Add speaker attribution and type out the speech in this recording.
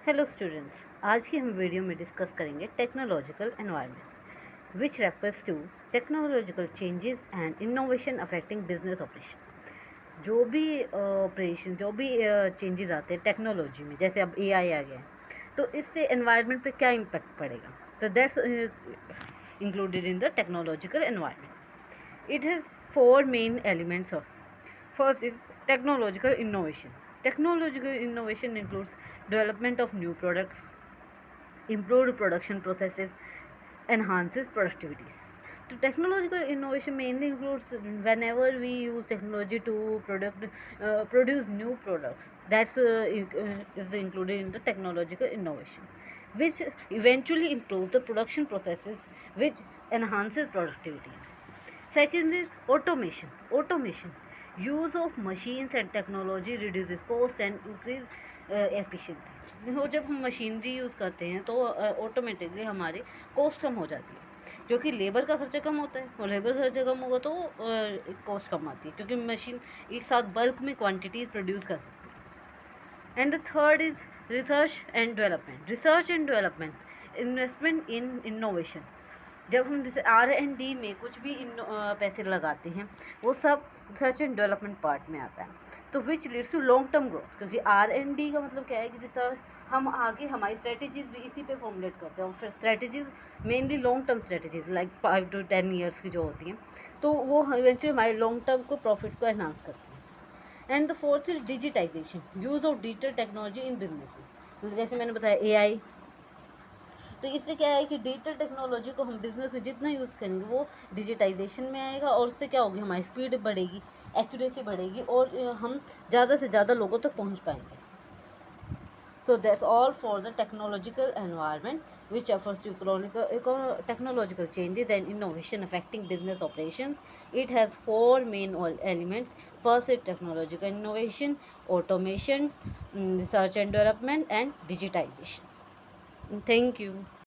Speaker 1: Hello students, आज की हम वीडियो में डिस्कस करेंगे technological environment which refers to technological changes and innovation affecting business operation. जो भी चेंजेस आते हैं टेक्नोलॉजी में, जैसे अब एआई आ गया है, तो इससे एनवायरनमेंट पे क्या इम्पैक्ट पड़ेगा। तो that's included in the technological environment. It has four main elements of First is technological innovation. Technological innovation includes development of new products, improved production processes, enhances productivity. So technological innovation mainly includes whenever we use technology to produce new products. Is included in the technological innovation, which eventually improves the production processes, which enhances productivity. Second is automation. Automation, use of machines and technology reduces cost and increase efficiency. तो जब हम machinery use करते हैं तो automatically हमारी cost कम हो जाती है, क्योंकि लेबर का खर्चा कम होता है, और लेबर का खर्चा कम होगा तो कॉस्ट कम आती है, क्योंकि मशीन एक साथ बल्क में क्वांटिटीज प्रोड्यूस कर सकती है. And the third is research and development. Research and development, investment in innovation. जब हम जैसे R&D में कुछ भी पैसे लगाते हैं, वो सब रिसर्च एंड डेवलपमेंट पार्ट में आता है. तो which leads to long term growth, क्योंकि R&D का मतलब क्या है कि जैसा हम आगे हमारी स्ट्रेटेजीज भी इसी पे फॉर्मुलेट करते हैं, और फिर strategies mainly long term strategies like 5 to 10 years की जो होती हैं, तो वो इवेंचुअली हमारे लॉन्ग टर्म को प्रॉफिट को एनहांस करती हैं. And the fourth is digitization, use of digital technology in businesses. जैसे मैंने बताया AI, तो इससे क्या है कि डिजिटल टेक्नोलॉजी को हम बिज़नेस में जितना यूज़ करेंगे वो डिजिटाइजेशन में आएगा, और उससे क्या होगी, हमारी स्पीड बढ़ेगी, एक्यूरेसी बढ़ेगी, और हम ज़्यादा से ज़्यादा लोगों तक पहुंच पाएंगे. So that's all for the technological environment, which refers to technological changes and innovation affecting business operations. It has four main elements. First is technological innovation, automation, research and development, and digitization. Thank you.